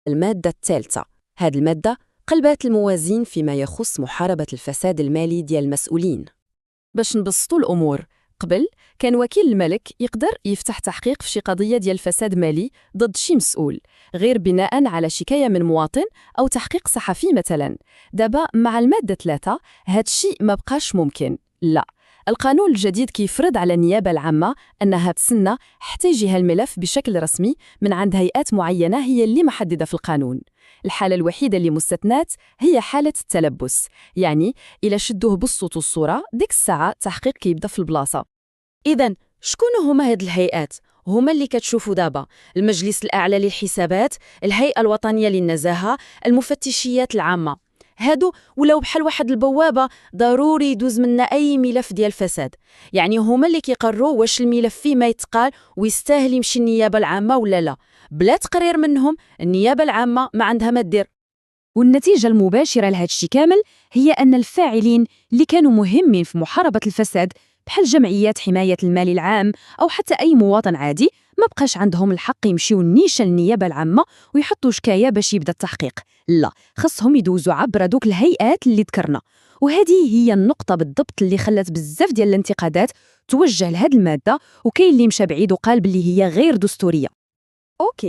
المادة الثالثة. هاد المادة قلبات الموازين فيما يخص محاربة الفساد المالي ديال المسؤولين. باش نبسطوا الأمور، قبل كان وكيل الملك يقدر يفتح تحقيق في شي قضية ديال فساد مالي ضد شي مسؤول غير بناء على شكاية من مواطن أو تحقيق صحفي مثلا. دابا مع المادة 3 هاد الشيء ما بقاش ممكن. لا، القانون الجديد كيفرض على النيابة العامة أنها تسنى حتى يجيها الملف بشكل رسمي من عند هيئات معينة هي اللي محددة في القانون. الحالة الوحيدة اللي مستثنات هي حالة التلبس، يعني إلا شدوه بالصوت والصورة ديك الساعة التحقيق كيبدا في البلاصة. إذن شكون هما هاد الهيئات؟ هما اللي كتشوفوا دابا: المجلس الأعلى للحسابات، الهيئة الوطنية للنزاهة، المفتشيات العامة. هادو ولاو بحال واحد البوابة ضروري يدوز منا أي ملف ديال الفساد، يعني هما اللي كيقرروا واش الملف فيه ما يتقال ويستاهل يمشي النيابة العامة ولا لا. بلا تقرير منهم النيابة العامة ما عندها ما دير. والنتيجة المباشرة لهذا الشيء كامل هي أن الفاعلين اللي كانوا مهمين في محاربة الفساد بحال جمعيات حماية المال العام أو حتى أي مواطن عادي ما بقاش عندهم الحق يمشيو نيشان النيابة العامة ويحطوا شكاية باش يبدا التحقيق. لا، خصهم يدوزوا عبر دوك الهيئات اللي ذكرنا. وهذه هي النقطة بالضبط اللي خلت بزاف ديال الانتقادات توجه لهذه المادة، وكاين اللي مشى بعيد وقال بلي هي غير دستورية. أوكي.